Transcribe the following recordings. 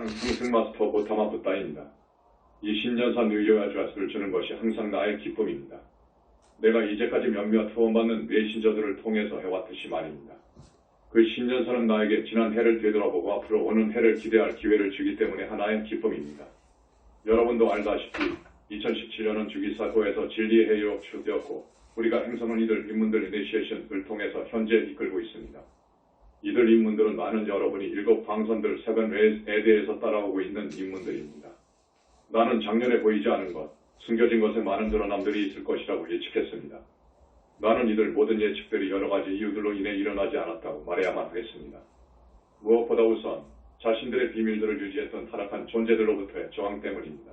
나는 상승마스터 보타마 부따입니다. 이 신년산 의료 아주아스를 주는 것이 항상 나의 기쁨입니다. 내가 이제까지 몇몇 후원받는 메신저들을 통해서 해왔듯이 말입니다. 그 신년사는 나에게 지난 해를 되돌아보고 앞으로 오는 해를 기대할 기회를 주기 때문에 하나의 기쁨입니다. 여러분도 알다시피 2017년은 주기사고에서 진리의 해요 추되었고 우리가 행성은 이들 인문들 이니시에이션을 통해서 현재 이끌고 있습니다. 이들 인문들은 많은 여러분이 7 방선들 7에 대해서 따라오고 있는 인문들입니다. 나는 작년에 보이지 않은 것, 숨겨진 것에 많은 드러남들이 있을 것이라고 예측했습니다. 나는 이들 모든 예측들이 여러 가지 이유들로 인해 일어나지 않았다고 말해야만 하겠습니다. 무엇보다 우선 자신들의 비밀들을 유지했던 타락한 존재들로부터의 저항 때문입니다.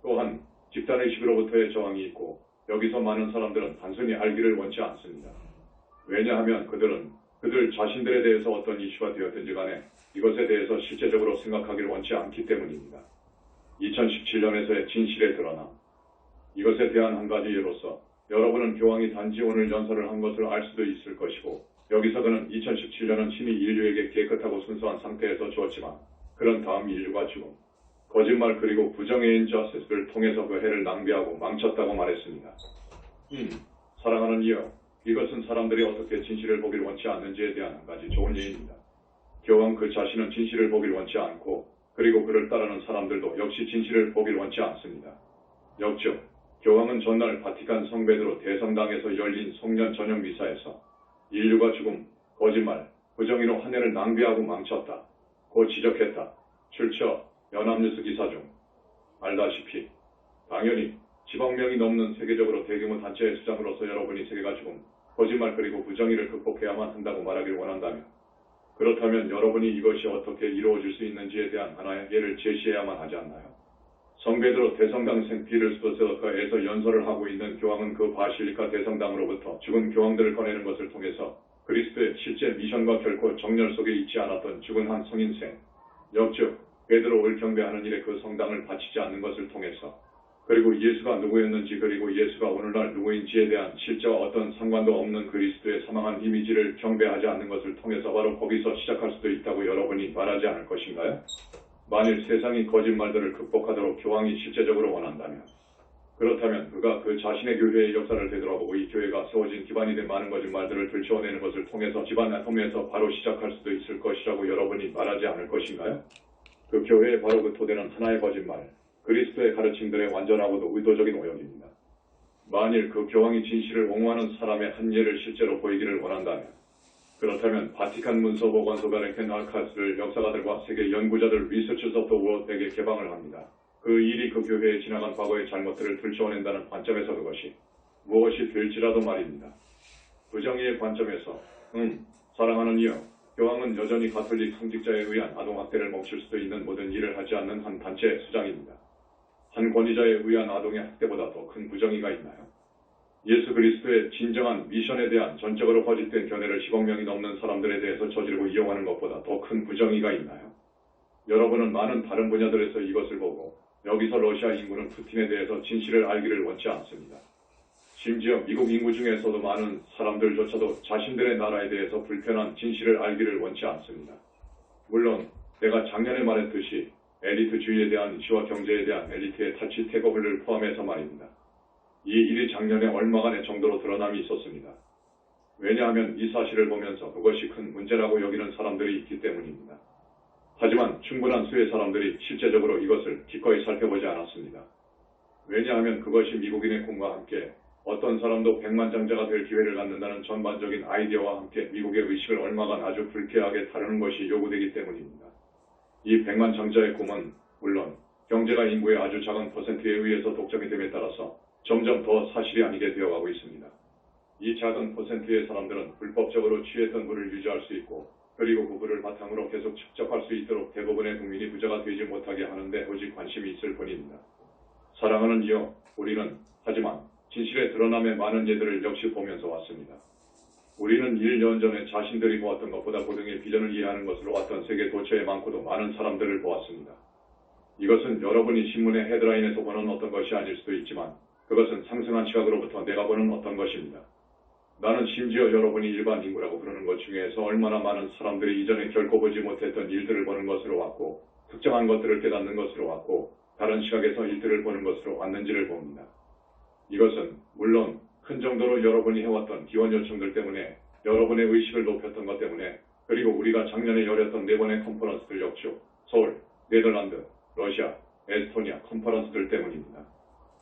또한 집단의식으로부터의 저항이 있고 여기서 많은 사람들은 단순히 알기를 원치 않습니다. 왜냐하면 그들 자신들에 대해서 어떤 이슈가 되었든지 간에 이것에 대해서 실제적으로 생각하기를 원치 않기 때문입니다. 2017년에서의 진실의 드러남. 이것에 대한 한 가지 예로서 여러분은 교황이 단지 오늘 연설을 한 것을 알 수도 있을 것이고 여기서 그는 2017년은 신이 인류에게 깨끗하고 순수한 상태에서 주었지만 그런 다음 인류가 죽음, 거짓말 그리고 부정의 인저스를 통해서 그 해를 낭비하고 망쳤다고 말했습니다. 사랑하는 이여, 이것은 사람들이 어떻게 진실을 보길 원치 않는지에 대한 한 가지 좋은 예입니다. 교황 그 자신은 진실을 보길 원치 않고 그리고 그를 따르는 사람들도 역시 진실을 보길 원치 않습니다. 역즉 교황은 전날 바티칸 성베드로 대성당에서 열린 송년 저녁 미사에서 인류가 죽음, 거짓말, 부정의로 한 해를 낭비하고 망쳤다. 고 지적했다. 출처 연합뉴스 기사 중. 알다시피 당연히 10억 명이 넘는 세계적으로 대규모 단체의 수장으로서 여러분이 세계가 죽음, 거짓말 그리고 부정의를 극복해야만 한다고 말하기를 원한다면 그렇다면 여러분이 이것이 어떻게 이루어질 수 있는지에 대한 하나의 예를 제시해야만 하지 않나요? 성베드로 대성당 생피르스버스에서 연설을 하고 있는 교황은 그 바실리카 대성당으로부터 죽은 교황들을 꺼내는 것을 통해서 그리스도의 실제 미션과 결코 정렬 속에 있지 않았던 죽은 한 성인생, 역즉 베드로를 경배하는 일에 그 성당을 바치지 않는 것을 통해서 그리고 예수가 누구였는지 그리고 예수가 오늘날 누구인지에 대한 실제와 어떤 상관도 없는 그리스도의 사망한 이미지를 경배하지 않는 것을 통해서 바로 거기서 시작할 수도 있다고 여러분이 말하지 않을 것인가요? 만일 세상이 거짓말들을 극복하도록 교황이 실제적으로 원한다면 그렇다면 그가 그 자신의 교회의 역사를 되돌아보고 이 교회가 세워진 기반이 된 많은 거짓말들을 들춰내는 것을 통해서 집안 아톰에서 바로 시작할 수도 있을 것이라고 여러분이 말하지 않을 것인가요? 그 교회의 바로 그 토대는 하나의 거짓말, 그리스도의 가르침들의 완전하고도 의도적인 오역입니다. 만일 그 교황이 진실을 옹호하는 사람의 한 예를 실제로 보이기를 원한다면 그렇다면 바티칸 문서 보관소가 켄 알카스를 역사가들과 세계 연구자들 리서처스 오브 더 월드에게 개방을 합니다. 그 일이 그 교회에 지나간 과거의 잘못들을 들춰낸다는 관점에서 그것이 무엇이 될지라도 말입니다. 부정의의 관점에서 사랑하는 이여, 교황은 여전히 가톨릭 성직자에 의한 아동학대를 멈출 수도 있는 모든 일을 하지 않는 한 단체의 수장입니다. 한 권위자에 의한 아동의 학대보다 더 큰 부정의가 있나요? 예수 그리스도의 진정한 미션에 대한 전적으로 허짓된 견해를 10억 명이 넘는 사람들에 대해서 저지르고 이용하는 것보다 더 큰 부정의가 있나요? 여러분은 많은 다른 분야들에서 이것을 보고 여기서 러시아 인구는 푸틴에 대해서 진실을 알기를 원치 않습니다. 심지어 미국 인구 중에서도 많은 사람들조차도 자신들의 나라에 대해서 불편한 진실을 알기를 원치 않습니다. 물론 내가 작년에 말했듯이 엘리트주의에 대한 이슈와 경제에 대한 엘리트의 타치 태거블을 포함해서 말입니다. 이 일이 작년에 얼마간의 정도로 드러남이 있었습니다. 왜냐하면 이 사실을 보면서 그것이 큰 문제라고 여기는 사람들이 있기 때문입니다. 하지만 충분한 수의 사람들이 실제적으로 이것을 기꺼이 살펴보지 않았습니다. 왜냐하면 그것이 미국인의 꿈과 함께 어떤 사람도 백만장자가 될 기회를 갖는다는 전반적인 아이디어와 함께 미국의 의식을 얼마간 아주 불쾌하게 다루는 것이 요구되기 때문입니다. 이 백만장자의 꿈은 물론 경제가 인구의 아주 작은 퍼센트에 의해서 독점이 됨에 따라서 점점 더 사실이 아니게 되어가고 있습니다. 이 작은 퍼센트의 사람들은 불법적으로 취했던 부를 유지할 수 있고 그리고 그 부를 바탕으로 계속 축적할 수 있도록 대부분의 국민이 부자가 되지 못하게 하는데 오직 관심이 있을 뿐입니다. 사랑하는 이여, 우리는 하지만 진실의 드러남의 많은 예들을 역시 보면서 왔습니다. 우리는 1년 전에 자신들이 보았던 것보다 고등의 비전을 이해하는 것으로 왔던 세계 도처에 많고도 많은 사람들을 보았습니다. 이것은 여러분이 신문의 헤드라인에서 보는 어떤 것이 아닐 수도 있지만 그것은 상승한 시각으로부터 내가 보는 어떤 것입니다. 나는 심지어 여러분이 일반 인구라고 부르는 것 중에서 얼마나 많은 사람들이 이전에 결코 보지 못했던 일들을 보는 것으로 왔고 특정한 것들을 깨닫는 것으로 왔고 다른 시각에서 일들을 보는 것으로 왔는지를 봅니다. 이것은 물론 큰 정도로 여러분이 해왔던 기원 요청들 때문에 여러분의 의식을 높였던 것 때문에 그리고 우리가 작년에 열렸던 4번의 컨퍼런스들 역시 서울, 네덜란드, 러시아, 에스토니아 컨퍼런스들 때문입니다.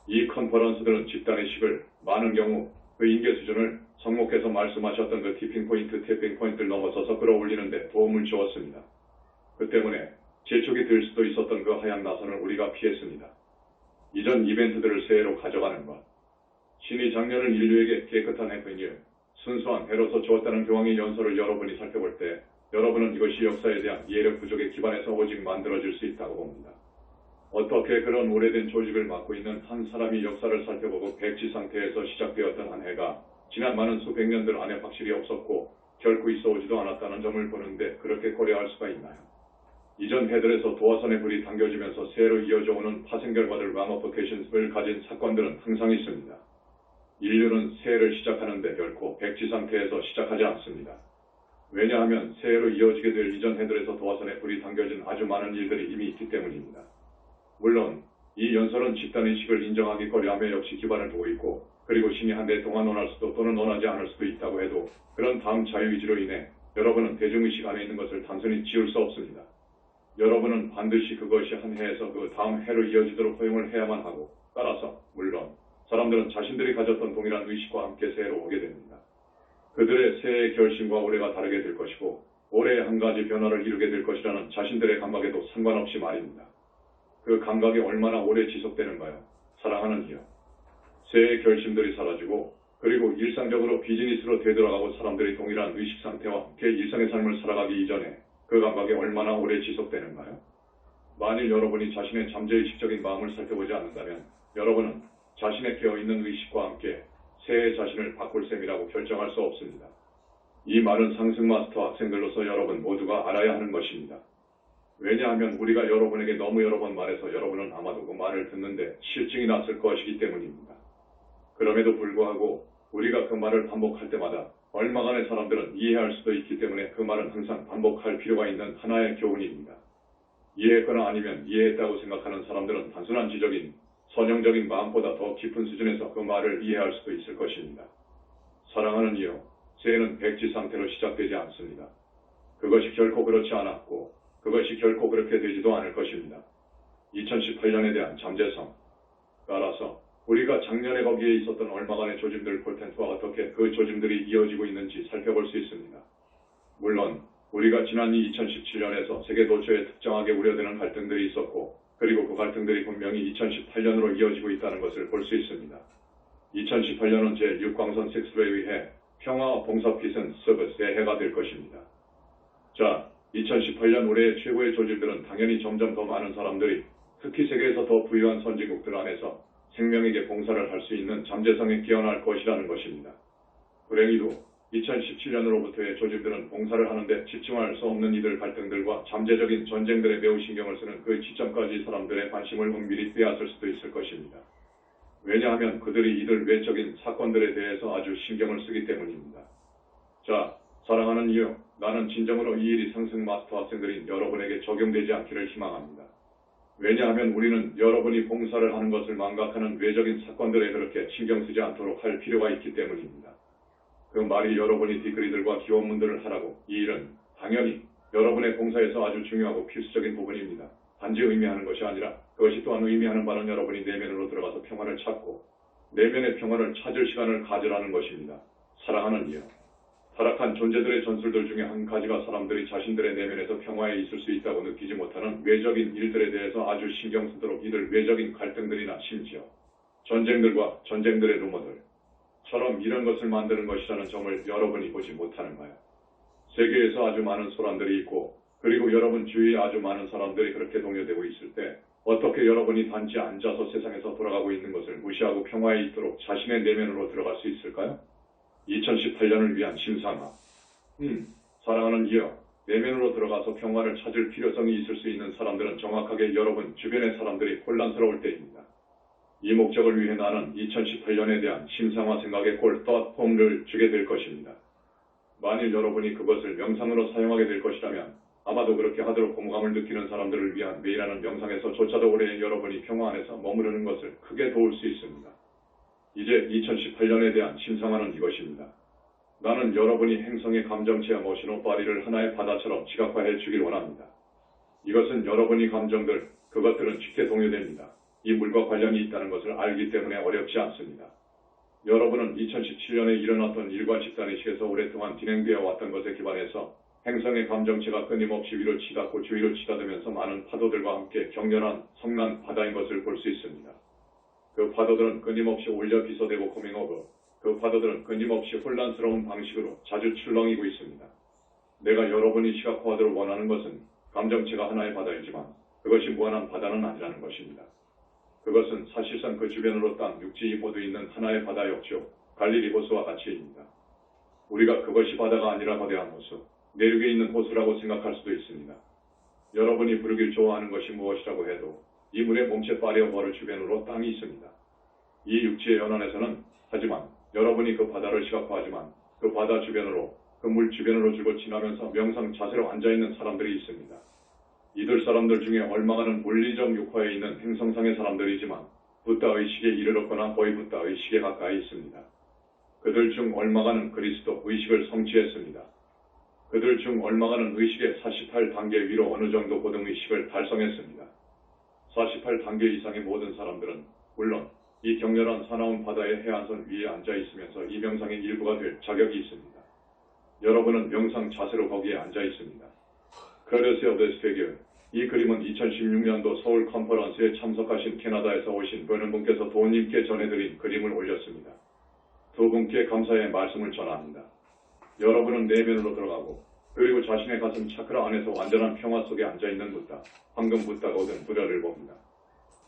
이 컨퍼런스들은 집단의식을 많은 경우 그 인계 수준을 성목께서 말씀하셨던 그 티핑 포인트를 넘어서서 끌어올리는 데 도움을 주었습니다. 그 때문에 재촉이 될 수도 있었던 그 하향 나선을 우리가 피했습니다. 이전 이벤트들을 새해로 가져가는 것. 신이 작년을 인류에게 깨끗한 해프닝을 순수한 해로서 주었다는 교황의 연설을 여러분이 살펴볼 때 여러분은 이것이 역사에 대한 이해력 부족에 기반해서 오직 만들어질 수 있다고 봅니다. 어떻게 그런 오래된 조직을 맡고 있는 한 사람이 역사를 살펴보고 백지 상태에서 시작되었던 한 해가 지난 많은 수백 년들 안에 확실히 없었고 결코 있어오지도 않았다는 점을 보는데 그렇게 고려할 수가 있나요? 이전 해들에서 도화선의 불이 당겨지면서 새해로 이어져 오는 파생 결과들 라미피케이션을 가진 사건들은 항상 있습니다. 인류는 새해를 시작하는데 결코 백지 상태에서 시작하지 않습니다. 왜냐하면 새해로 이어지게 될 이전 해들에서 도화선의 불이 당겨진 아주 많은 일들이 이미 있기 때문입니다. 물론 이 연설은 집단의식을 인정하기 꺼려함에 역시 기반을 두고 있고 그리고 신이 한 해 동안 원할 수도 또는 원하지 않을 수도 있다고 해도 그런 다음 자유의지로 인해 여러분은 대중의식 안에 있는 것을 단순히 지울 수 없습니다. 여러분은 반드시 그것이 한 해에서 그 다음 해로 이어지도록 허용을 해야만 하고 따라서 물론 사람들은 자신들이 가졌던 동일한 의식과 함께 새해로 오게 됩니다. 그들의 새해의 결심과 올해가 다르게 될 것이고 올해에 한 가지 변화를 이루게 될 것이라는 자신들의 감각에도 상관없이 말입니다. 그 감각이 얼마나 오래 지속되는가요? 사랑하는 이여. 새해의 결심들이 사라지고 그리고 일상적으로 비즈니스로 되돌아가고 사람들이 동일한 의식 상태와 함께 일상의 삶을 살아가기 이전에 그 감각이 얼마나 오래 지속되는가요? 만일 여러분이 자신의 잠재의식적인 마음을 살펴보지 않는다면 여러분은 자신의 깨어있는 의식과 함께 새해 자신을 바꿀 셈이라고 결정할 수 없습니다. 이 말은 상승 마스터 학생들로서 여러분 모두가 알아야 하는 것입니다. 왜냐하면 우리가 여러분에게 너무 여러 번 말해서 여러분은 아마도 그 말을 듣는데 실증이 났을 것이기 때문입니다. 그럼에도 불구하고 우리가 그 말을 반복할 때마다 얼마간의 사람들은 이해할 수도 있기 때문에 그 말은 항상 반복할 필요가 있는 하나의 교훈입니다. 이해했거나 아니면 이해했다고 생각하는 사람들은 단순한 지적인 선형적인 마음보다 더 깊은 수준에서 그 말을 이해할 수도 있을 것입니다. 사랑하는 이여, 새해는 백지 상태로 시작되지 않습니다. 그것이 결코 그렇지 않았고 그것이 결코 그렇게 되지도 않을 것입니다. 2018년에 대한 잠재성. 따라서 우리가 작년에 거기에 있었던 얼마간의 조짐들 폴텐트와 어떻게 그 조짐들이 이어지고 있는지 살펴볼 수 있습니다. 물론 우리가 지난 2017년에서 세계 도처에 특정하게 우려되는 갈등들이 있었고 그리고 그 갈등들이 분명히 2018년으로 이어지고 있다는 것을 볼 수 있습니다. 2018년은 제6광선 6에 의해 평화와 봉사 피슨 서비스의 해가 될 것입니다. 자, 2018년 올해의 최고의 조직들은 당연히 점점 더 많은 사람들이 특히 세계에서 더 부유한 선진국들 안에서 생명에게 봉사를 할 수 있는 잠재성에 깨어날 것이라는 것입니다. 불행히도 2017년으로부터의 조직들은 봉사를 하는데 집중할 수 없는 이들 갈등들과 잠재적인 전쟁들에 매우 신경을 쓰는 그 지점까지 사람들의 관심을 은밀히 빼앗을 수도 있을 것입니다. 왜냐하면 그들이 이들 외적인 사건들에 대해서 아주 신경을 쓰기 때문입니다. 자, 사랑하는 이여, 나는 진정으로 이 일이 상승 마스터 학생들인 여러분에게 적용되지 않기를 희망합니다. 왜냐하면 우리는 여러분이 봉사를 하는 것을 망각하는 외적인 사건들에 그렇게 신경 쓰지 않도록 할 필요가 있기 때문입니다. 그 말이 여러분이 디그리들과 기원문들을 하라고 이 일은 당연히 여러분의 봉사에서 아주 중요하고 필수적인 부분입니다. 단지 의미하는 것이 아니라 그것이 또한 의미하는 바는 여러분이 내면으로 들어가서 평화를 찾고 내면의 평화를 찾을 시간을 가지라는 것입니다. 사랑하는 이여. 타락한 존재들의 전술들 중에 한 가지가 사람들이 자신들의 내면에서 평화에 있을 수 있다고 느끼지 못하는 외적인 일들에 대해서 아주 신경 쓰도록 이들 외적인 갈등들이나 심지어 전쟁들과 전쟁들의 루머들처럼 이런 것을 만드는 것이라는 점을 여러분이 보지 못하는가요? 세계에서 아주 많은 소란들이 있고 그리고 여러분 주위에 아주 많은 사람들이 그렇게 동요되고 있을 때 어떻게 여러분이 단지 앉아서 세상에서 돌아가고 있는 것을 무시하고 평화에 있도록 자신의 내면으로 들어갈 수 있을까요? 2018년을 위한 심상화. 사랑하는 이여, 내면으로 들어가서 평화를 찾을 필요성이 있을 수 있는 사람들은 정확하게 여러분 주변의 사람들이 혼란스러울 때입니다. 이 목적을 위해 나는 2018년에 대한 심상화 생각의 폴plat폼을 주게 될 것입니다. 만일 여러분이 그것을 명상으로 사용하게 될 것이라면 아마도 그렇게 하도록 고무감을 느끼는 사람들을 위한 매일하는 명상에서조차도 올해 여러분이 평화 안에서 머무르는 것을 크게 도울 수 있습니다. 이제 2018년에 대한 심상화는 이것입니다. 나는 여러분이 행성의 감정체와 모시노 파리를 하나의 바다처럼 지각화해 주길 원합니다. 이것은 여러분이 감정들, 그것들은 쉽게 동요됩니다. 이 물과 관련이 있다는 것을 알기 때문에 어렵지 않습니다. 여러분은 2017년에 일어났던 일과 집단의식에서 오랫동안 진행되어 왔던 것에 기반해서 행성의 감정체가 끊임없이 위로 치닫고 주위로 치닫으면서 많은 파도들과 함께 격렬한 성난 바다인 것을 볼 수 있습니다. 그 파도들은 끊임없이 올려 비서대고 코밍오브, 그 파도들은 끊임없이 혼란스러운 방식으로 자주 출렁이고 있습니다. 내가 여러분이 시각화하도록 원하는 것은 감정체가 하나의 바다이지만 그것이 무한한 바다는 아니라는 것입니다. 그것은 사실상 그 주변으로 땅, 육지 모두 있는 하나의 바다였죠. 갈릴리 호수와 같이입니다. 우리가 그것이 바다가 아니라 거대한 호수, 내륙에 있는 호수라고 생각할 수도 있습니다. 여러분이 부르길 좋아하는 것이 무엇이라고 해도 이 물의 몸체 파리어 버를 주변으로 땅이 있습니다. 이 육지의 연안에서는 하지만 여러분이 그 바다를 시각화하지만 그 바다 주변으로 그 물 주변으로 줄곧 지나면서 명상 자세로 앉아있는 사람들이 있습니다. 이들 사람들 중에 얼마가는 물리적 육화에 있는 행성상의 사람들이지만 붓다 의식에 이르렀거나 거의 붓다 의식에 가까이 있습니다. 그들 중 얼마가는 그리스도 의식을 성취했습니다. 그들 중 얼마가는 의식의 48단계 위로 어느 정도 고등의식을 달성했습니다. 48단계 이상의 모든 사람들은 물론 이 격렬한 사나운 바다의 해안선 위에 앉아 있으면서 이 명상의 일부가 될 자격이 있습니다. 여러분은 명상 자세로 거기에 앉아 있습니다. Courtesy of this figure. 이 그림은 2016년도 서울 컨퍼런스에 참석하신 캐나다에서 오신 버는 분께서 도우님께 전해드린 그림을 올렸습니다. 두 분께 감사의 말씀을 전합니다. 여러분은 내면으로 들어가고 그리고 자신의 가슴 차크라 안에서 완전한 평화 속에 앉아있는 붓다, 황금 붓다가 얻은 부려를 봅니다.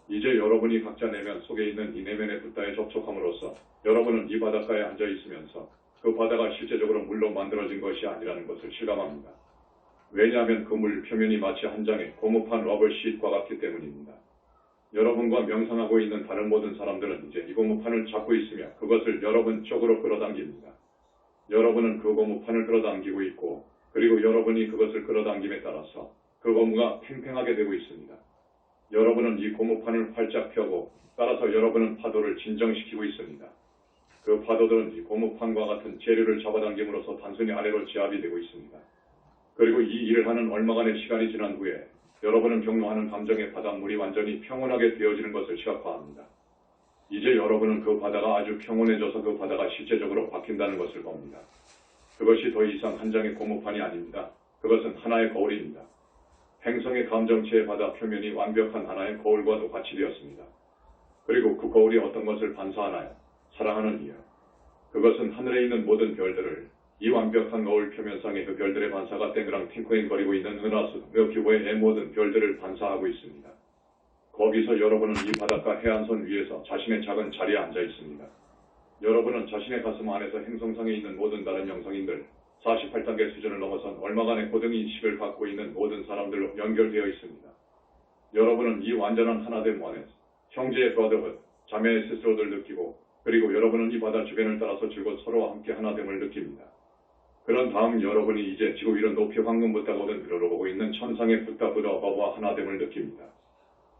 이제 여러분이 각자 내면 속에 있는 이 내면의 붓다에 접촉함으로써 여러분은 이 바닷가에 앉아 있으면서 그 바다가 실제적으로 물로 만들어진 것이 아니라는 것을 실감합니다. 왜냐하면 그 물 표면이 마치 한 장의 고무판 러버 시트과 같기 때문입니다. 여러분과 명상하고 있는 다른 모든 사람들은 이제 이 고무판을 잡고 있으며 그것을 여러분 쪽으로 끌어당깁니다. 여러분은 그 고무판을 끌어당기고 있고 그리고 여러분이 그것을 끌어당김에 따라서 그 고무가 팽팽하게 되고 있습니다. 여러분은 이 고무판을 활짝 펴고 따라서 여러분은 파도를 진정시키고 있습니다. 그 파도들은 이 고무판과 같은 재료를 잡아당김으로써 단순히 아래로 지압이 되고 있습니다. 그리고 이 일을 하는 얼마간의 시간이 지난 후에 여러분은 경로하는 감정의 바닷물이 완전히 평온하게 되어지는 것을 시각화합니다. 이제 여러분은 그 바다가 아주 평온해져서 그 바다가 실제적으로 바뀐다는 것을 봅니다. 그것이 더 이상 한 장의 고무판이 아닙니다. 그것은 하나의 거울입니다. 행성의 감정체의 바다 표면이 완벽한 하나의 거울과도 같이 되었습니다. 그리고 그 거울이 어떤 것을 반사하나요? 사랑하는 이유. 그것은 하늘에 있는 모든 별들을 이 완벽한 거울 표면상의 그 별들의 반사가 땡그랑 팅코잉거리고 있는 은하수, milky 의 모든 별들을 반사하고 있습니다. 거기서 여러분은 이 바닷가 해안선 위에서 자신의 작은 자리에 앉아 있습니다. 여러분은 자신의 가슴 안에서 행성상에 있는 모든 다른 영성인들, 48단계 수준을 넘어선 얼마간의 고등인식을 갖고 있는 모든 사람들로 연결되어 있습니다. 여러분은 이 완전한 하나됨 안에서 형제의 브라더헛, 자매의 스스로를 느끼고 그리고 여러분은 이 바다 주변을 따라서 줄곧 서로와 함께 하나됨을 느낍니다. 그런 다음 여러분이 이제 지구 위로 높이 황금 붓다가 오든 위로로 보고 있는 천상의 붓다 어바와 하나됨을 느낍니다.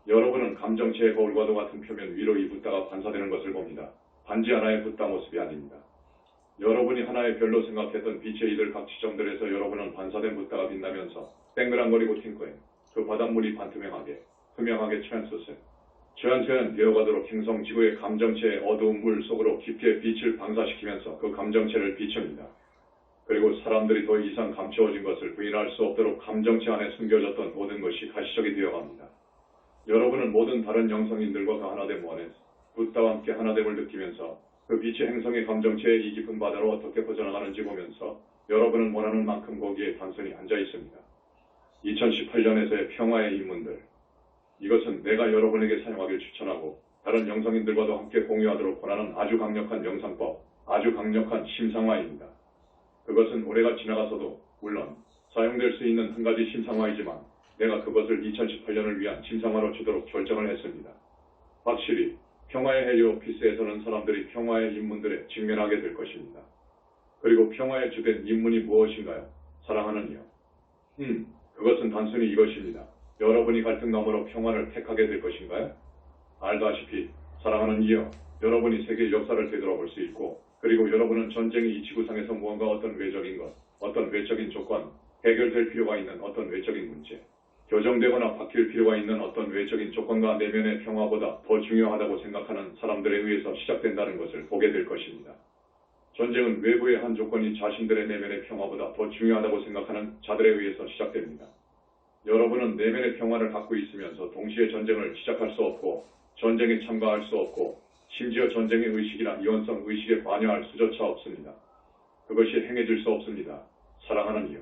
여러분은 감정체의 거울과도 같은 표면 위로 이 붓다가 반사되는 것을 봅니다. 단지 하나의 붓다 모습이 아닙니다. 여러분이 하나의 별로 생각했던 빛의 이들 각 지점들에서 여러분은 반사된 붓다가 빛나면서 땡그랑거리고 팅코잉, 그 바닷물이 반투명하게, 투명하게 최연 되어가도록 행성 지구의 감정체의 어두운 물 속으로 깊게 빛을 방사시키면서 그 감정체를 비춥니다. 그리고 사람들이 더 이상 감추어진 것을 부인할 수 없도록 감정체 안에 숨겨졌던 모든 것이 가시적이 되어갑니다. 여러분은 모든 다른 영성인들과 그 하나됨 안에서 붓다와 함께 하나됨을 느끼면서 그 빛의 행성의 감정체의 이 깊은 바다로 어떻게 퍼져나가는지 보면서 여러분은 원하는 만큼 거기에 단순히 앉아 있습니다. 2018년에서의 평화의 입문들. 이것은 내가 여러분에게 사용하길 추천하고 다른 영성인들과도 함께 공유하도록 권하는 아주 강력한 명상법, 아주 강력한 심상화입니다. 그것은 올해가 지나가서도 물론 사용될 수 있는 한 가지 심상화이지만 내가 그것을 2018년을 위한 심상화로 주도록 결정을 했습니다. 확실히 평화의 헬리오피스에서는 사람들이 평화의 입문들에 직면하게 될 것입니다. 그리고 평화의 주된 입문이 무엇인가요? 사랑하는 이요. 그것은 단순히 이것입니다. 여러분이 갈등 너머로 평화를 택하게 될 것인가요? 알다시피 사랑하는 이여, 여러분이 세계 역사를 되돌아볼 수 있고, 그리고 여러분은 전쟁이 이 지구상에서 무언가 어떤 외적인 것, 어떤 외적인 조건, 해결될 필요가 있는 어떤 외적인 문제, 교정되거나 바뀔 필요가 있는 어떤 외적인 조건과 내면의 평화보다 더 중요하다고 생각하는 사람들에 의해서 시작된다는 것을 보게 될 것입니다. 전쟁은 외부의 한 조건이 자신들의 내면의 평화보다 더 중요하다고 생각하는 자들에 의해서 시작됩니다. 여러분은 내면의 평화를 갖고 있으면서 동시에 전쟁을 시작할 수 없고, 전쟁에 참가할 수 없고, 심지어 전쟁의 의식이나 이원성 의식에 관여할 수조차 없습니다. 그것이 행해질 수 없습니다. 사랑하는 이여.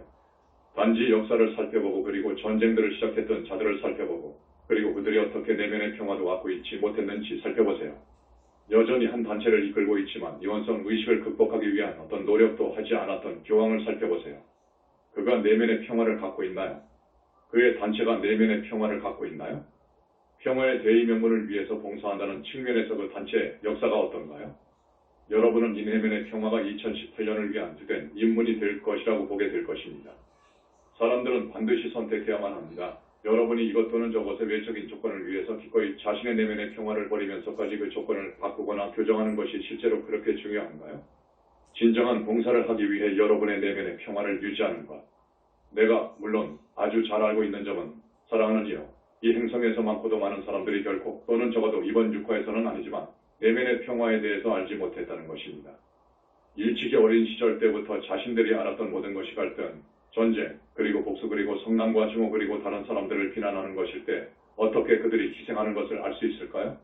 단지 역사를 살펴보고 그리고 전쟁들을 시작했던 자들을 살펴보고 그리고 그들이 어떻게 내면의 평화도 갖고 있지 못했는지 살펴보세요. 여전히 한 단체를 이끌고 있지만 이원성 의식을 극복하기 위한 어떤 노력도 하지 않았던 교황을 살펴보세요. 그가 내면의 평화를 갖고 있나요? 그의 단체가 내면의 평화를 갖고 있나요? 평화의 대의명분을 위해서 봉사한다는 측면에서 그 단체의 역사가 어떤가요? 여러분은 이 내면의 평화가 2018년을 위한 주된 임무이 될 것이라고 보게 될 것입니다. 사람들은 반드시 선택해야만 합니다. 여러분이 이것 또는 저것의 외적인 조건을 위해서 기꺼이 자신의 내면의 평화를 버리면서까지 그 조건을 바꾸거나 교정하는 것이 실제로 그렇게 중요한가요? 진정한 봉사를 하기 위해 여러분의 내면의 평화를 유지하는 것. 내가 물론 아주 잘 알고 있는 점은 사랑하는 이여, 이 행성에서 많고도 많은 사람들이 결코 또는 적어도 이번 6화에서는 아니지만 내면의 평화에 대해서 알지 못했다는 것입니다. 일찍이 어린 시절 때부터 자신들이 알았던 모든 것이 갈등, 전쟁, 그리고 복수 그리고 성남과 증오 그리고 다른 사람들을 비난하는 것일 때 어떻게 그들이 희생하는 것을 알 수 있을까요?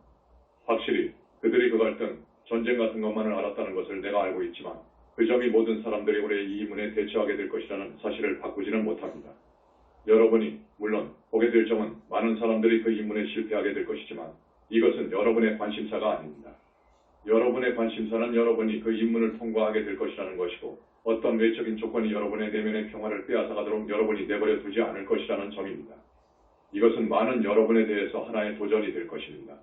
확실히 그들이 그 갈등, 전쟁 같은 것만을 알았다는 것을 내가 알고 있지만 그 점이 모든 사람들이 올해 이 인문에 대처하게 될 것이라는 사실을 바꾸지는 못합니다. 여러분이 물론 보게 될 점은 많은 사람들이 그 인문에 실패하게 될 것이지만 이것은 여러분의 관심사가 아닙니다. 여러분의 관심사는 여러분이 그 인문을 통과하게 될 것이라는 것이고 어떤 외적인 조건이 여러분의 내면의 평화를 빼앗아가도록 여러분이 내버려 두지 않을 것이라는 점입니다. 이것은 많은 여러분에 대해서 하나의 도전이 될 것입니다.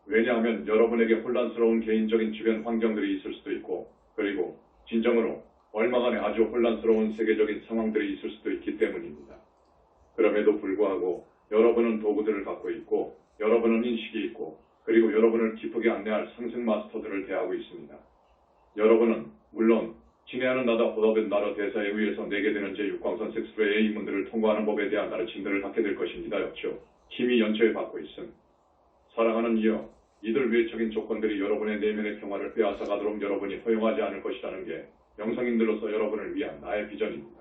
왜냐하면 여러분에게 혼란스러운 개인적인 주변 환경들이 있을 수도 있고 그리고 진정으로 얼마간의 아주 혼란스러운 세계적인 상황들이 있을 수도 있기 때문입니다. 그럼에도 불구하고 여러분은 도구들을 갖고 있고 여러분은 인식이 있고 그리고 여러분을 기쁘게 안내할 상승 마스터들을 대하고 있습니다. 여러분은 물론 친애하는 나다 보다된 나라 대사에 의해서 내게 되는 제6광선 섹스레의 인문들을 통과하는 법에 대한 가르침들을 갖게 될 것입니다. 였죠. 힘이 연초에 받고 있음. 사랑하는 이여, 이들 외적인 조건들이 여러분의 내면의 평화를 빼앗아가도록 여러분이 허용하지 않을 것이라는 게 영성인들로서 여러분을 위한 나의 비전입니다.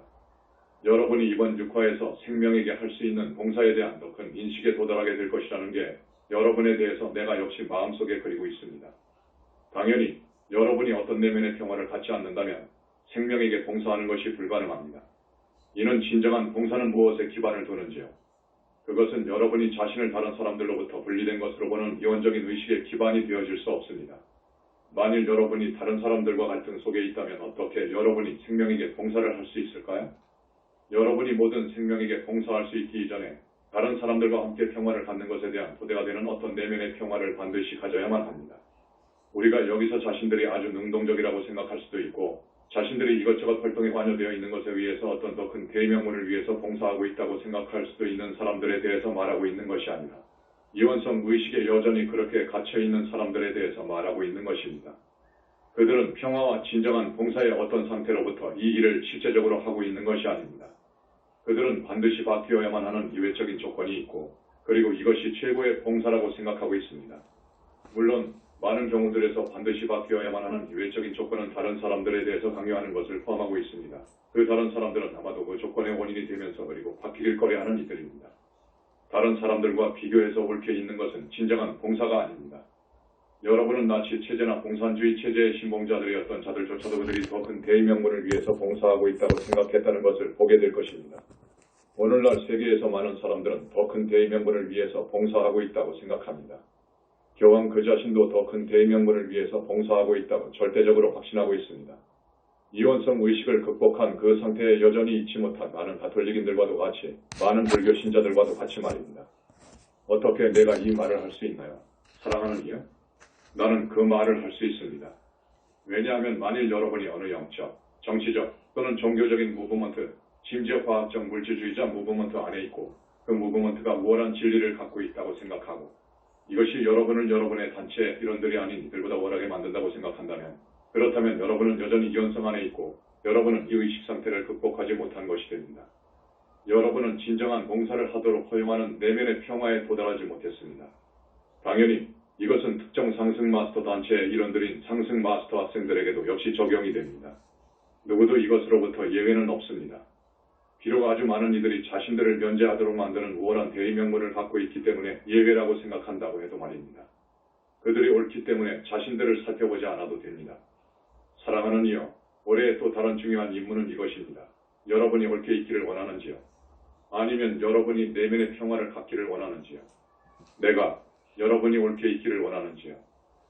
여러분이 이번 6화에서 생명에게 할 수 있는 봉사에 대한 더 큰 인식에 도달하게 될 것이라는 게 여러분에 대해서 내가 역시 마음속에 그리고 있습니다. 당연히 여러분이 어떤 내면의 평화를 갖지 않는다면 생명에게 봉사하는 것이 불가능합니다. 이는 진정한 봉사는 무엇에 기반을 두는지요? 그것은 여러분이 자신을 다른 사람들로부터 분리된 것으로 보는 이원적인 의식의 기반이 되어질 수 없습니다. 만일 여러분이 다른 사람들과 갈등 속에 있다면 어떻게 여러분이 생명에게 봉사를 할 수 있을까요? 여러분이 모든 생명에게 봉사할 수 있기 이전에 다른 사람들과 함께 평화를 갖는 것에 대한 토대가 되는 어떤 내면의 평화를 반드시 가져야만 합니다. 우리가 여기서 자신들이 아주 능동적이라고 생각할 수도 있고 자신들이 이것저것 활동에 관여되어 있는 것에 의해서 어떤 더 큰 대의명분을 위해서 봉사하고 있다고 생각할 수도 있는 사람들에 대해서 말하고 있는 것이 아니라 이원성 의식에 여전히 그렇게 갇혀있는 사람들에 대해서 말하고 있는 것입니다. 그들은 평화와 진정한 봉사의 어떤 상태로부터 이 일을 실제적으로 하고 있는 것이 아닙니다. 그들은 반드시 바뀌어야만 하는 이외적인 조건이 있고 그리고 이것이 최고의 봉사라고 생각하고 있습니다. 물론 많은 경우들에서 반드시 바뀌어야만 하는 이외적인 조건은 다른 사람들에 대해서 강요하는 것을 포함하고 있습니다. 그 다른 사람들은 아마도 그 조건의 원인이 되면서 그리고 바뀌길 거래하는 이들입니다. 다른 사람들과 비교해서 옳게 있는 것은 진정한 봉사가 아닙니다. 여러분은 나치 체제나 공산주의 체제의 신봉자들이었던 자들조차도 그들이 더 큰 대의명분을 위해서 봉사하고 있다고 생각했다는 것을 보게 될 것입니다. 오늘날 세계에서 많은 사람들은 더 큰 대의명분을 위해서 봉사하고 있다고 생각합니다. 교황 그 자신도 더 큰 대의명분을 위해서 봉사하고 있다고 절대적으로 확신하고 있습니다. 이원성 의식을 극복한 그 상태에 여전히 잊지 못한 많은 가톨릭인들과도 같이 많은 불교 신자들과도 같이 말입니다. 어떻게 내가 이 말을 할 수 있나요? 사랑하는 이여? 나는 그 말을 할 수 있습니다. 왜냐하면 만일 여러분이 어느 영적, 정치적 또는 종교적인 무브먼트, 심지어 과학적 물질주의자 무브먼트 안에 있고 그 무브먼트가 우월한 진리를 갖고 있다고 생각하고 이것이 여러분을 여러분의 단체의 일원들이 아닌 이들보다 원하게 만든다고 생각한다면 그렇다면 여러분은 여전히 이원성 안에 있고 여러분은 이 의식 상태를 극복하지 못한 것이 됩니다. 여러분은 진정한 봉사를 하도록 허용하는 내면의 평화에 도달하지 못했습니다. 당연히 이것은 특정 상승 마스터 단체의 일원들인 상승 마스터 학생들에게도 역시 적용이 됩니다. 누구도 이것으로부터 예외는 없습니다. 비록 아주 많은 이들이 자신들을 면제하도록 만드는 우월한 대의 명분을 갖고 있기 때문에 예외라고 생각한다고 해도 말입니다. 그들이 옳기 때문에 자신들을 살펴보지 않아도 됩니다. 사랑하는 이여, 올해의 또 다른 중요한 임무는 이것입니다. 여러분이 옳게 있기를 원하는지요? 아니면 여러분이 내면의 평화를 갖기를 원하는지요? 내가 여러분이 옳게 있기를 원하는지요?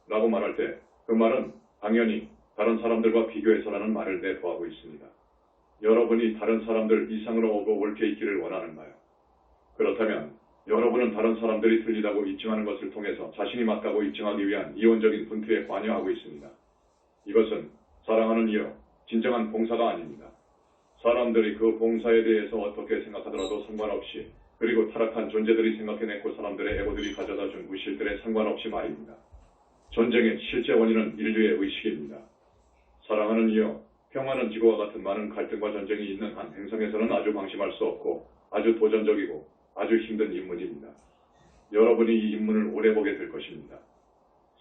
라고 말할 때 그 말은 당연히 다른 사람들과 비교해서라는 말을 내포하고 있습니다. 여러분이 다른 사람들 이상으로 오고 옳게 있기를 원하는가요? 그렇다면 여러분은 다른 사람들이 틀리다고 입증하는 것을 통해서 자신이 맞다고 입증하기 위한 이원적인 분투에 관여하고 있습니다. 이것은 사랑하는 이여, 진정한 봉사가 아닙니다. 사람들이 그 봉사에 대해서 어떻게 생각하더라도 상관없이 그리고 타락한 존재들이 생각해냈고 사람들의 에고들이 가져다준 무실들에 상관없이 말입니다. 전쟁의 실제 원인은 인류의 의식입니다. 사랑하는 이여, 평화는 지구와 같은 많은 갈등과 전쟁이 있는 한 행성에서는 아주 방심할 수 없고 아주 도전적이고 아주 힘든 임무입니다. 여러분이 이 임무를 오래 보게 될 것입니다.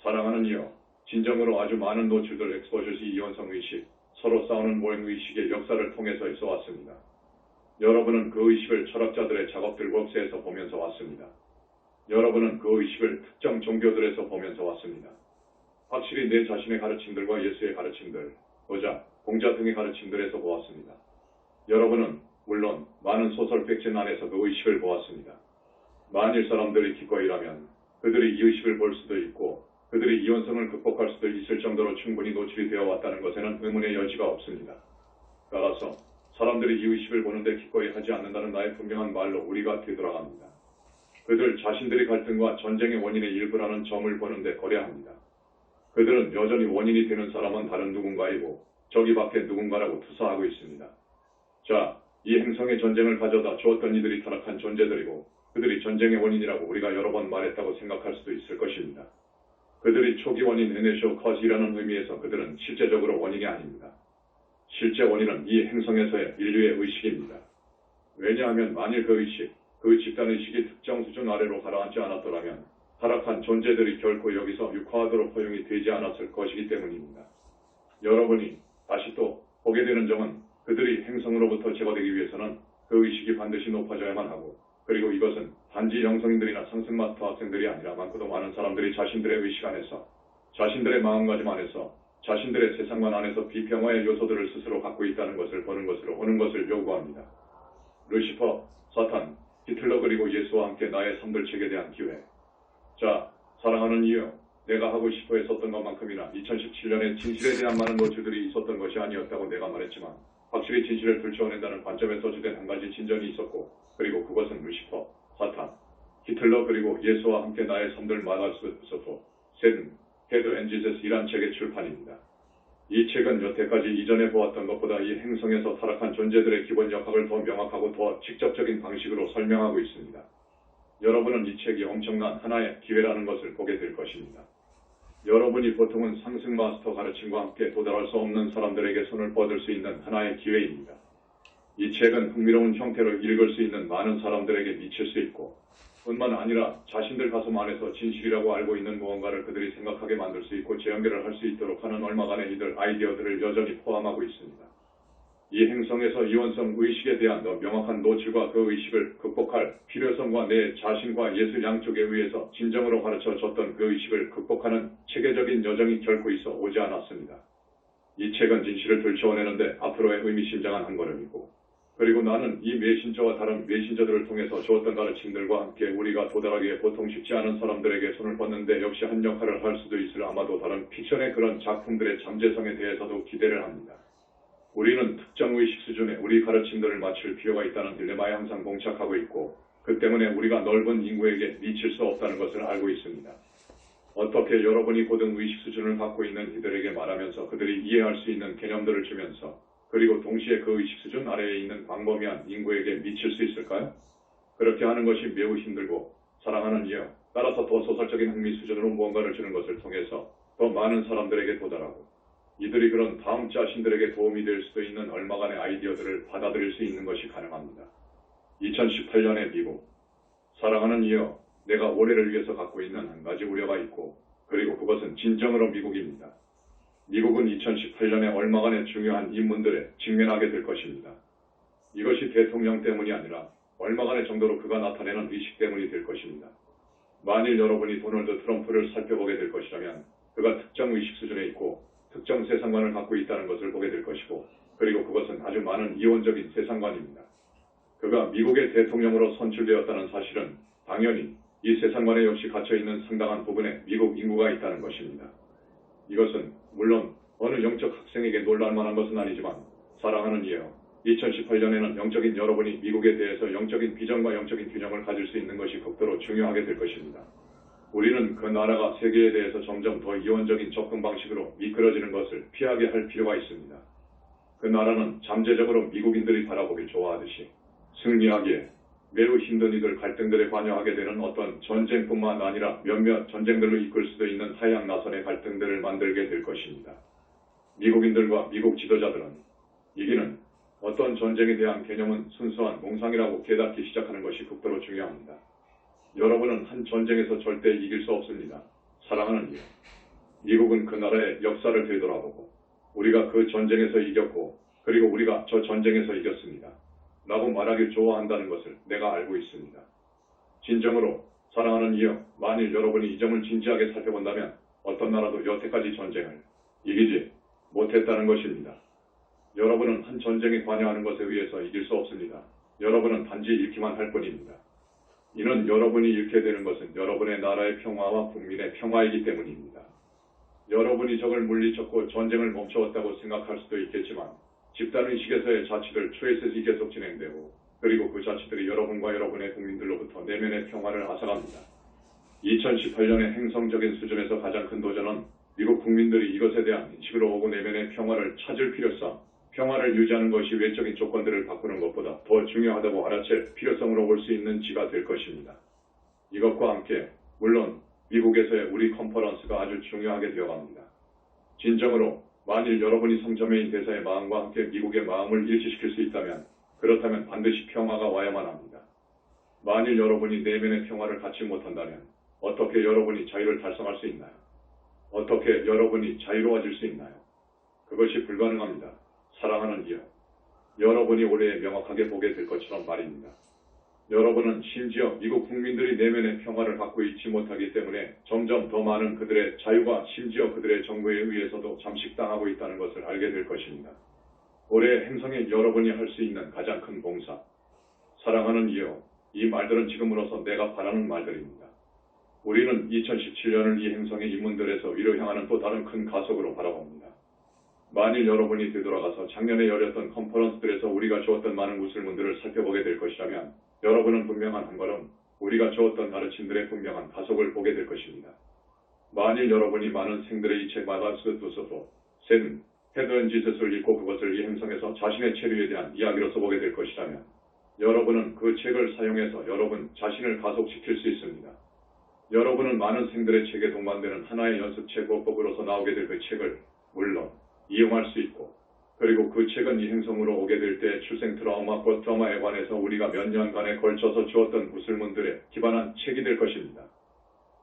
사랑하는 이여, 진정으로 아주 많은 노출들 엑스포저시 이원성 의식, 서로 싸우는 모형 의식의 역사를 통해서 있어 왔습니다. 여러분은 그 의식을 철학자들의 작업들 웍스에서 보면서 왔습니다. 여러분은 그 의식을 특정 종교들에서 보면서 왔습니다. 확실히 내 자신의 가르침들과 예수의 가르침들, 보자, 공자 등의 가르침들에서 보았습니다. 여러분은 물론 많은 소설 백진 안에서 그 의식을 보았습니다. 만일 사람들이 기꺼이라면 그들이 이 의식을 볼 수도 있고 그들이 이원성을 극복할 수도 있을 정도로 충분히 노출이 되어 왔다는 것에는 의문의 여지가 없습니다. 따라서 사람들이 이 의식을 보는데 기꺼이 하지 않는다는 나의 분명한 말로 우리가 되돌아갑니다. 그들 자신들이 갈등과 전쟁의 원인의 일부라는 점을 보는데 거래합니다. 그들은 여전히 원인이 되는 사람은 다른 누군가이고 저기 밖에 누군가라고 투사하고 있습니다. 자, 이 행성의 전쟁을 가져다 주었던 이들이 타락한 존재들이고 그들이 전쟁의 원인이라고 우리가 여러 번 말했다고 생각할 수도 있을 것입니다. 그들이 초기 원인 에네쇼 커즈라는 의미에서 그들은 실제적으로 원인이 아닙니다. 실제 원인은 이 행성에서의 인류의 의식입니다. 왜냐하면 만일 그 의식, 그 집단의식이 특정 수준 아래로 가라앉지 않았더라면 타락한 존재들이 결코 여기서 육화하도록 허용이 되지 않았을 것이기 때문입니다. 여러분이 다시 또 보게 되는 점은 그들이 행성으로부터 제거되기 위해서는 그 의식이 반드시 높아져야만 하고 그리고 이것은 단지 영성인들이나 상승 마스터 학생들이 아니라 많고도 많은 사람들이 자신들의 의식 안에서 자신들의 마음가짐 안에서 자신들의 세상관 안에서 비평화의 요소들을 스스로 갖고 있다는 것을 보는 것으로 오는 것을 요구합니다. 루시퍼, 사탄, 히틀러 그리고 예수와 함께 나의 선들책에 대한 기회. 자, 사랑하는 이여, 내가 하고 싶어 했었던 것만큼이나 2017년에 진실에 대한 많은 노출들이 있었던 것이 아니었다고 내가 말했지만 확실히 진실을 들춰내다는 관점에서 주된 한 가지 진전이 있었고 그리고 그것은 루시퍼, 사탄, 히틀러 그리고 예수와 함께 나의 섬들 마가스소포, 세든, 헤드 앤 지저스이란 책의 출판입니다. 이 책은 여태까지 이전에 보았던 것보다 이 행성에서 타락한 존재들의 기본 역학을 더 명확하고 더 직접적인 방식으로 설명하고 있습니다. 여러분은 이 책이 엄청난 하나의 기회라는 것을 보게 될 것입니다. 여러분이 보통은 상승 마스터 가르침과 함께 도달할 수 없는 사람들에게 손을 뻗을 수 있는 하나의 기회입니다. 이 책은 흥미로운 형태로 읽을 수 있는 많은 사람들에게 미칠 수 있고 뿐만 아니라 자신들 가슴 안에서 진실이라고 알고 있는 무언가를 그들이 생각하게 만들 수 있고 재연결을 할 수 있도록 하는 얼마간의 이들 아이디어들을 여전히 포함하고 있습니다. 이 행성에서 이원성 의식에 대한 더 명확한 노출과 그 의식을 극복할 필요성과 내 자신과 예수 양쪽에 의해서 진정으로 가르쳐줬던 그 의식을 극복하는 체계적인 여정이 결코 있어 오지 않았습니다. 이 책은 진실을 들춰내는데 앞으로의 의미심장한 한 걸음이고 그리고 나는 이 메신저와 다른 메신저들을 통해서 주었던 가르침들과 함께 우리가 도달하기에 보통 쉽지 않은 사람들에게 손을 뻗는데 역시 한 역할을 할 수도 있을 아마도 다른 픽션의 그런 작품들의 잠재성에 대해서도 기대를 합니다. 우리는 특정 의식 수준에 우리 가르침들을 맞출 필요가 있다는 딜레마에 항상 봉착하고 있고 그 때문에 우리가 넓은 인구에게 미칠 수 없다는 것을 알고 있습니다. 어떻게 여러분이 고등 의식 수준을 갖고 있는 이들에게 말하면서 그들이 이해할 수 있는 개념들을 주면서 그리고 동시에 그 의식 수준 아래에 있는 광범위한 인구에게 미칠 수 있을까요? 그렇게 하는 것이 매우 힘들고 사랑하는 이여, 따라서 더 소설적인 흥미 수준으로 무언가를 주는 것을 통해서 더 많은 사람들에게 도달하고 이들이 그런 다음 자신들에게 도움이 될 수도 있는 얼마간의 아이디어들을 받아들일 수 있는 것이 가능합니다. 2018년의 미국. 사랑하는 이여, 내가 올해를 위해서 갖고 있는 한 가지 우려가 있고 그리고 그것은 진정으로 미국입니다. 미국은 2018년에 얼마간의 중요한 인물들에 직면하게 될 것입니다. 이것이 대통령 때문이 아니라 얼마간의 정도로 그가 나타내는 의식 때문이 될 것입니다. 만일 여러분이 도널드 트럼프를 살펴보게 될 것이라면 그가 특정 의식 수준에 있고 특정 세상관을 갖고 있다는 것을 보게 될 것이고 그리고 그것은 아주 많은 이원적인 세상관입니다. 그가 미국의 대통령으로 선출되었다는 사실은 당연히 이 세상관에 역시 갇혀있는 상당한 부분의 미국 인구가 있다는 것입니다. 이것은 물론 어느 영적 학생에게 놀랄만한 것은 아니지만 사랑하는 이여, 2018년에는 영적인 여러분이 미국에 대해서 영적인 비전과 영적인 균형을 가질 수 있는 것이 극도로 중요하게 될 것입니다. 우리는 그 나라가 세계에 대해서 점점 더 이원적인 접근 방식으로 미끄러지는 것을 피하게 할 필요가 있습니다. 그 나라는 잠재적으로 미국인들이 바라보길 좋아하듯이 승리하기에 매우 힘든 이들 갈등들에 관여하게 되는 어떤 전쟁뿐만 아니라 몇몇 전쟁들로 이끌 수도 있는 하향 나선의 갈등들을 만들게 될 것입니다. 미국인들과 미국 지도자들은 이기는 어떤 전쟁에 대한 개념은 순수한 몽상이라고 깨닫기 시작하는 것이 극도로 중요합니다. 여러분은 한 전쟁에서 절대 이길 수 없습니다. 사랑하는 이여, 미국은 그 나라의 역사를 되돌아보고 우리가 그 전쟁에서 이겼고 그리고 우리가 저 전쟁에서 이겼습니다. 라고 말하길 좋아한다는 것을 내가 알고 있습니다. 진정으로 사랑하는 이여, 만일 여러분이 이 점을 진지하게 살펴본다면 어떤 나라도 여태까지 전쟁을 이기지 못했다는 것입니다. 여러분은 한 전쟁에 관여하는 것에 의해서 이길 수 없습니다. 여러분은 단지 잃기만 할 뿐입니다. 이는 여러분이 잃게 되는 것은 여러분의 나라의 평화와 국민의 평화이기 때문입니다. 여러분이 적을 물리쳤고 전쟁을 멈추었다고 생각할 수도 있겠지만 집단의식에서의 자치들 트레이스이 계속 진행되고 그리고 그 자치들이 여러분과 여러분의 국민들로부터 내면의 평화를 앗아갑니다. 2018년의 행성적인 수준에서 가장 큰 도전은 미국 국민들이 이것에 대한 인식으로 오고 내면의 평화를 찾을 필요성, 평화를 유지하는 것이 외적인 조건들을 바꾸는 것보다 더 중요하다고 알아챌 필요성으로 올 수 있는지가 될 것입니다. 이것과 함께 물론 미국에서의 우리 컨퍼런스가 아주 중요하게 되어갑니다. 진정으로 만일 여러분이 성자매인 대사의 마음과 함께 미국의 마음을 일치시킬 수 있다면 그렇다면 반드시 평화가 와야만 합니다. 만일 여러분이 내면의 평화를 갖지 못한다면 어떻게 여러분이 자유를 달성할 수 있나요? 어떻게 여러분이 자유로워질 수 있나요? 그것이 불가능합니다. 사랑하는 이여, 여러분이 올해 명확하게 보게 될 것처럼 말입니다. 여러분은 심지어 미국 국민들이 내면의 평화를 갖고 있지 못하기 때문에 점점 더 많은 그들의 자유가 심지어 그들의 정부에 의해서도 잠식당하고 있다는 것을 알게 될 것입니다. 올해 행성에 여러분이 할 수 있는 가장 큰 봉사. 사랑하는 이여, 이 말들은 지금으로서 내가 바라는 말들입니다. 우리는 2017년을 이 행성의 인문들에서 위로 향하는 또 다른 큰 가속으로 바라봅니다. 만일 여러분이 되돌아가서 작년에 열렸던 컨퍼런스들에서 우리가 주었던 많은 구슬문들을 살펴보게 될 것이라면 여러분은 분명한 한 걸음 우리가 주었던 가르침들의 분명한 가속을 보게 될 것입니다. 만일 여러분이 많은 생들의 이 책 마가스두스도 센 헤드앤지스를 읽고 그것을 이 행성에서 자신의 체류에 대한 이야기로서 보게 될 것이라면 여러분은 그 책을 사용해서 여러분 자신을 가속시킬 수 있습니다. 여러분은 많은 생들의 책에 동반되는 하나의 연습책 워법으로서 나오게 될 그 책을 물론 이용할 수 있고 그리고 그 책은 이 행성으로 오게 될 때 출생 트라우마, 포트라우마에 관해서 우리가 몇 년간에 걸쳐서 주었던 구슬문들에 기반한 책이 될 것입니다.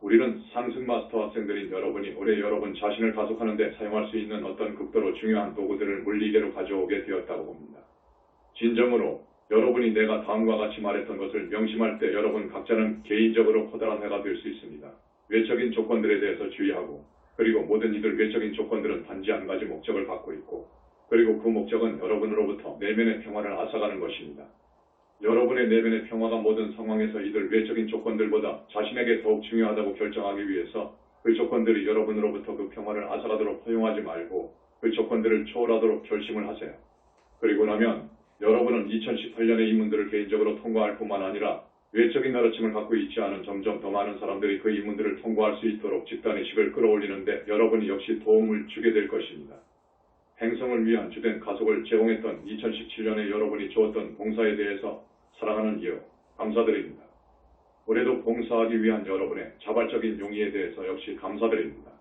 우리는 상승 마스터 학생들인 여러분이 올해 여러분 자신을 가속하는 데 사용할 수 있는 어떤 극도로 중요한 도구들을 물리계로 가져오게 되었다고 봅니다. 진정으로 여러분이 내가 다음과 같이 말했던 것을 명심할 때 여러분 각자는 개인적으로 커다란 해가 될 수 있습니다. 외적인 조건들에 대해서 주의하고 그리고 모든 이들 외적인 조건들은 단지 한 가지 목적을 갖고 있고 그리고 그 목적은 여러분으로부터 내면의 평화를 앗아가는 것입니다. 여러분의 내면의 평화가 모든 상황에서 이들 외적인 조건들보다 자신에게 더욱 중요하다고 결정하기 위해서 그 조건들이 여러분으로부터 그 평화를 앗아가도록 허용하지 말고 그 조건들을 초월하도록 결심을 하세요. 그리고 나면 여러분은 2018년의 인문들을 개인적으로 통과할 뿐만 아니라 외적인 가르침을 갖고 있지 않은 점점 더 많은 사람들이 그 인문들을 통과할 수 있도록 집단의식을 끌어올리는데 여러분이 역시 도움을 주게 될 것입니다. 행성을 위한 주된 가속을 제공했던 2017년에 여러분이 주었던 봉사에 대해서 사랑하는 이유 감사드립니다. 올해도 봉사하기 위한 여러분의 자발적인 용의에 대해서 역시 감사드립니다.